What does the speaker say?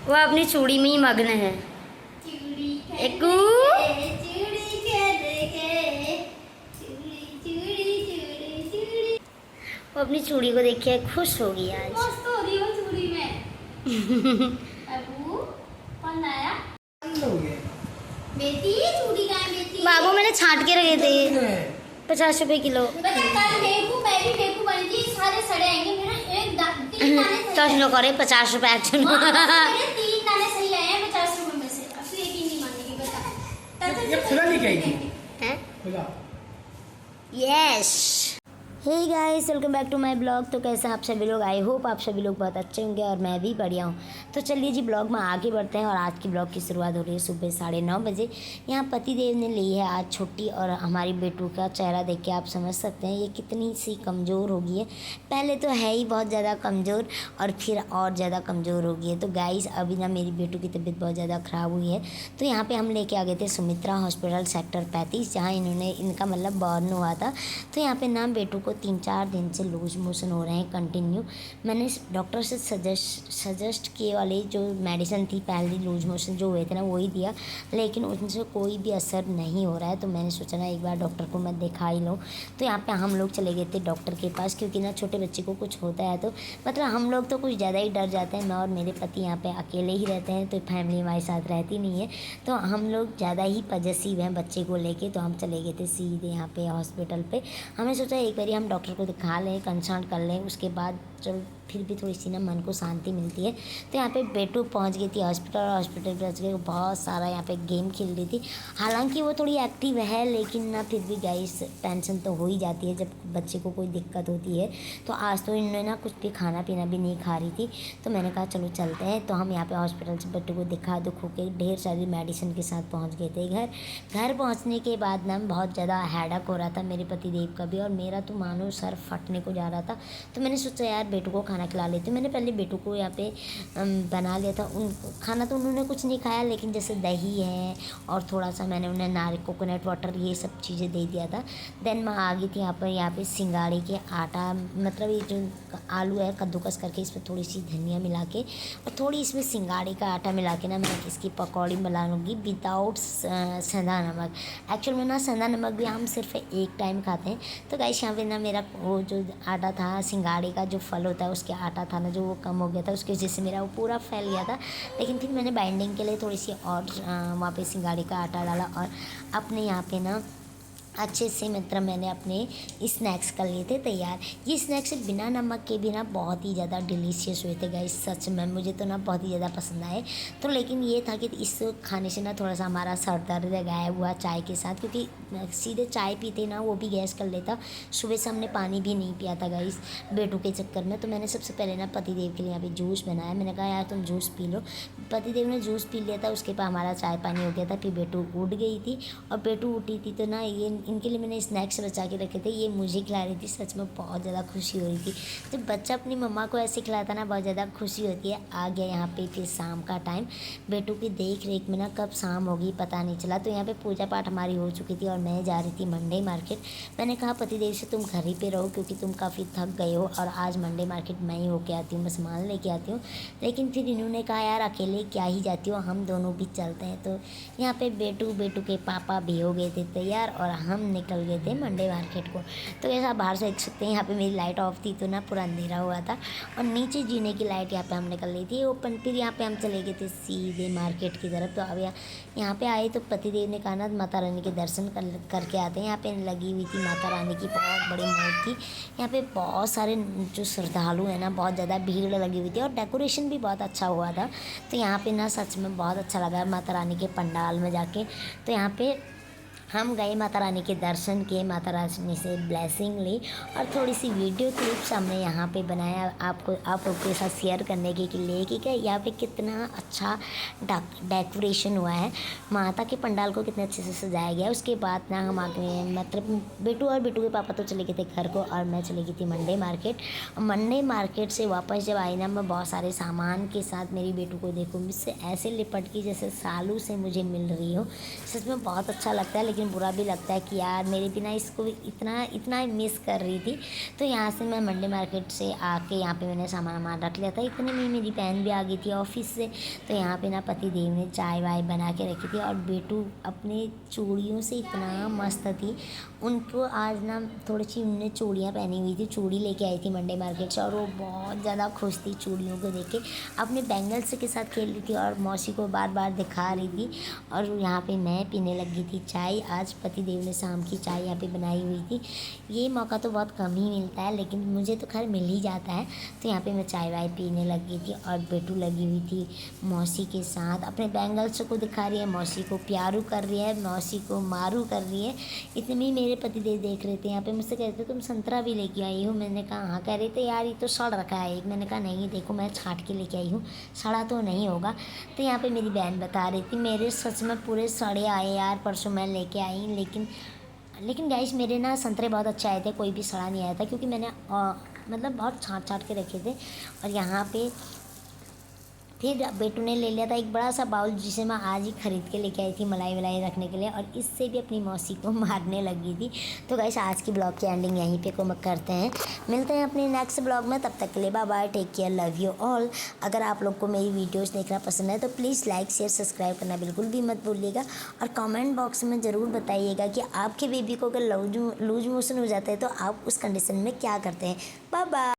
वो अपनी चूड़ी में ही मग्न है। एकू वो अपनी चूड़ी को देख के खुश हो गई आज। मस्त हो रही हो चूड़ी में। अबू कौन आया? बेटी चूड़ी का है बेटी। बाबू मैंने छाट के रखे थे 50 रुपए किलो। बता कल देखूं मैं भी देखूं बनी थी सारे सड़े आएंगे मेरा एक तीन दाने तो नो करे 50 रुपए एक्शन। मेरे 3 दाने सही आए हैं 50 रुपए में से। अब तो यकीन नहीं मानेगी बता। ये खुला नहीं गई थी हैं? खुला। Yes hey guys welcome back to my blog. तो कैसे आप सभी लोग, आई होप आप सभी लोग बहुत अच्छे होंगे और मैं भी बढ़िया हूँ। तो चलिए जी ब्लॉग में आगे बढ़ते हैं और आज की ब्लॉग की शुरुआत हो रही है सुबह 9:30 बजे। यहाँ पतिदेव ने ली है आज छुट्टी और हमारी बेटू का चेहरा देख के आप समझ सकते हैं ये कितनी सी कमज़ोर हो गई है। पहले तो है ही बहुत ज़्यादा कमज़ोर और फिर और ज़्यादा कमज़ोर हो गई है। तो गाइस अभी ना मेरी बेटू की तबीयत बहुत ज़्यादा ख़राब हुई है। तो यहाँ पर हम लेके आ गए थे सुमित्रा हॉस्पिटल सेक्टर 35 जहाँ इनका मतलब बॉर्न हुआ था। तो यहाँ पर ना बेटू को 3-4 दिन से लूज मोशन हो रहे हैं कंटिन्यू। मैंने डॉक्टर से सजेस्ट किए वाली जो मेडिसिन थी पहली लूज मोशन जो हुए थे ना वही दिया, लेकिन उनसे कोई भी असर नहीं हो रहा है। तो मैंने सोचा ना एक बार डॉक्टर को मैं दिखा ही लूँ। तो यहाँ पे हम लोग चले गए थे डॉक्टर के पास क्योंकि ना छोटे बच्चे को कुछ होता है तो मतलब हम लोग तो कुछ ज़्यादा ही डर जाते हैं। मैं और मेरे पति यहाँ पर अकेले ही रहते हैं तो फैमिली हमारे साथ रहती नहीं है। तो हम लोग ज़्यादा ही पॉजेसिव हैं बच्चे को लेके। तो हम चले गए थे सीधे यहाँ पे हॉस्पिटल पे। हमने सोचा एक बार हम डॉक्टर को दिखा लें, कंसल्ट कर लें, उसके बाद चल फिर भी थोड़ी सी ना मन को शांति मिलती है। तो यहाँ पे बेटू पहुँच गई थी हॉस्पिटल और हॉस्पिटल पे पहुँच के बहुत सारा यहाँ पे गेम खेल रही थी। हालांकि वो थोड़ी एक्टिव है लेकिन ना फिर भी गाइस टेंशन तो हो ही जाती है जब बच्चे को कोई दिक्कत होती है। तो आज तो इन्होंने ना कुछ भी खाना पीना भी नहीं खा रही थी। तो मैंने कहा चलो चलते हैं। तो हम यहाँ पे हॉस्पिटल से बेटू को दिखा दुखो के ढेर सारी मेडिसिन के साथ पहुँच गए थे घर पहुँचने के बाद ना बहुत ज़्यादा हेडेक हो रहा था मेरे पतिदेव का भी और मेरा तो मानो सर फटने को जा रहा था। तो मैंने सोचा यार बेटू को खाना खिला लेती हूँ। मैंने पहले बेटू को यहाँ पे बना लिया था खाना। तो उन्होंने कुछ नहीं खाया लेकिन जैसे दही है और थोड़ा सा मैंने उन्हें नारियल कोकोनट वाटर ये सब चीज़ें दे दिया था। देन मैं आ गई थी यहाँ पे सिंगाड़ी के आटा मतलब ये जो आलू है कद्दूकस करके इसमें थोड़ी सी धनिया मिला के और थोड़ी इसमें सिंगाड़ी का आटा मिला के ना मैं इसकी पकौड़ी बना लूँगी विदाउट सेंधा नमक। एक्चुअल में ना सेंधा नमक भी हम सिर्फ एक टाइम खाते हैं। तो गाइस यहाँ पे ना मेरा वो जो आटा था सिंगाड़ी का जो फल होता है उसके आटा था ना जो वो कम हो गया था, उसकी वजह से मेरा वो पूरा फैल गया था। लेकिन फिर मैंने बाइंडिंग के लिए थोड़ी सी और वहाँ पे सिंगाड़ी का आटा डाला और अपने यहाँ पे ना अच्छे से मतलब मैंने अपने स्नैक्स कर लिए थे तैयार। ये स्नैक्स बिना नमक के भी ना बहुत ही ज़्यादा डिलीशियस हुए थे गाइस, सच में मुझे तो ना बहुत ही ज़्यादा पसंद आए। तो लेकिन ये था कि इस खाने से ना थोड़ा सा हमारा सर दर्द गायब हुआ चाय के साथ, क्योंकि सीधे चाय पीते ना वो भी गैस कर लेता। सुबह से हमने पानी भी नहीं पिया था गाइस बेटू के चक्कर में। तो मैंने सबसे पहले ना पतिदेव के लिए यहाँ पे जूस बनाया। मैंने कहा यार तुम जूस पी लो। पतिदेव ने जूस पी लिया था, उसके बाद हमारा चाय पानी हो गया था। फिर बेटू उठ गई थी और बेटू उठी थी तो ना ये इनके लिए मैंने स्नैक्स बचा के रखे थे, ये मुझे खिला रही थी। सच में बहुत ज़्यादा खुशी हो रही थी जब बच्चा अपनी मम्मा को ऐसे खिलाता ना, बहुत ज़्यादा खुशी होती है। आ गया यहाँ पे फिर शाम का टाइम। बेटू की देख रेख में ना कब शाम होगी पता नहीं चला। तो यहाँ पे पूजा पाठ हमारी हो चुकी थी और मैं जा रही थी मंडे मार्केट। मैंने कहा पतिदेव से तुम घर ही पे रहो क्योंकि तुम काफ़ी थक गए हो और आज मंडे मार्केट मैं ही होके आती हूँ, मैं सामान लेके आती हूँ। लेकिन फिर इन्होंने कहा यार अकेले क्या ही जाती हो, हम दोनों भी चलते हैं। तो यहाँ पे बेटू के पापा भी हो गए थे तैयार और हम निकल गए थे मंडे मार्केट को। तो ऐसा बाहर से देख सकते हैं यहाँ पे मेरी लाइट ऑफ थी तो ना पूरा अंधेरा हुआ था और नीचे जीने की लाइट यहाँ पे हम निकल रही थी ओपन। फिर यहाँ पे हम चले गए थे सीधे मार्केट की तरफ। तो अब यहाँ पे आए तो पतिदेव ने कहा ना माता रानी के दर्शन करके आते हैं। यहाँ पे लगी हुई थी माता रानी की बहुत बड़ी मूर्ति। यहाँ पे बहुत सारे जो श्रद्धालु हैं ना बहुत ज़्यादा भीड़ लगी हुई थी और डेकोरेशन भी बहुत अच्छा हुआ था। तो यहाँ पे ना सच में बहुत अच्छा लगा माता रानी के पंडाल में जाके। तो यहाँ पे हम गए माता रानी के दर्शन किए, माता रानी से ब्लेसिंग ली और थोड़ी सी वीडियो क्लिप्स हमने यहाँ पे बनाया आप लोग के साथ शेयर करने के लिए कि क्या यहाँ पे कितना अच्छा डेकोरेशन हुआ है, माता के पंडाल को कितने अच्छे से सजाया गया। उसके बाद ना हम आगे मतलब बेटू और बेटू के पापा तो चले गए थे घर को और मैं चली गई थी मंडे मार्केट। मंडे मार्केट से वापस जब आई ना मैं बहुत सारे सामान के साथ मेरी बेटू को देखूँ मुझसे ऐसे लिपट की जैसे सालों से मुझे मिल रही हो। सच में बहुत अच्छा लगता है। लेकिन लेकिन बुरा भी लगता है कि यार मेरे बिना इसको इतना इतना मिस कर रही थी। तो यहाँ से मैं मंडी मार्केट से आके यहाँ पे मैंने सामान रख लिया था। इतने में मेरी बहन भी आ गई थी ऑफिस से। तो यहाँ पे ना पति देव ने चाय वाय बना के रखी थी और बेटू अपने चूड़ियों से इतना मस्त थी। उनको आज ना थोड़ी सी उनने चूड़ियाँ पहनी हुई थी, चूड़ी लेके आई थी मंडी मार्केट से और वो बहुत ज़्यादा खुश थी चूड़ियों को देख के। अपने बैंगल्स के साथ खेल रही थी और मौसी को बार बार दिखा रही थी। और यहाँ पे मैं पीने लगी थी चाय। आज पति देव ने शाम की चाय यहाँ पे बनाई हुई थी। ये मौका तो बहुत कम ही मिलता है, लेकिन मुझे तो खैर मिल ही जाता है। तो यहाँ पे मैं चाय वाय पीने लगी थी और बेटू लगी हुई थी मौसी के साथ, अपने बैंगल्स को दिखा रही है, मौसी को प्यारू कर रही है, मौसी को मारू कर रही है। इतने में मेरे पति देव देख रहे थे। यहाँ पे मुझसे कहते तुम संतरा भी लेके आई हो। मैंने कहा हाँ। कह रहे थे यार ये तो सड़ रखा है एक। मैंने कहा नहीं देखो मैं छाँट के लेके आई हूँ, सड़ा तो नहीं होगा। तो यहाँ पे मेरी बहन बता रही थी मेरे सच में पूरे सड़े आए यार, परसों मैं लेके आई। लेकिन गाइस मेरे ना संतरे बहुत अच्छे आए थे, कोई भी सड़ा नहीं आया था क्योंकि मैंने मतलब बहुत छाँट के रखे थे। और यहाँ पे फिर बेटू ने ले लिया था एक बड़ा सा बाउल, जिसे मैं आज ही ख़रीद के लेके आई थी मलाई वलाई रखने के लिए, और इससे भी अपनी मौसी को मारने लगी थी। तो गाइस आज की ब्लॉग की एंडिंग यहीं पे को करते हैं। मिलते हैं अपने नेक्स्ट ब्लॉग में, तब तक के लिए bye bye, take care, love you all. अगर आप लोग को मेरी वीडियोज़ देखना पसंद है तो प्लीज़ लाइक शेयर सब्सक्राइब करना बिल्कुल भी मत भूलिएगा। और कॉमेंट बॉक्स में ज़रूर बताइएगा कि आपके बेबी को अगर लूज मोशन हो जाता है तो आप उस कंडीशन में क्या करते हैं। Bye bye.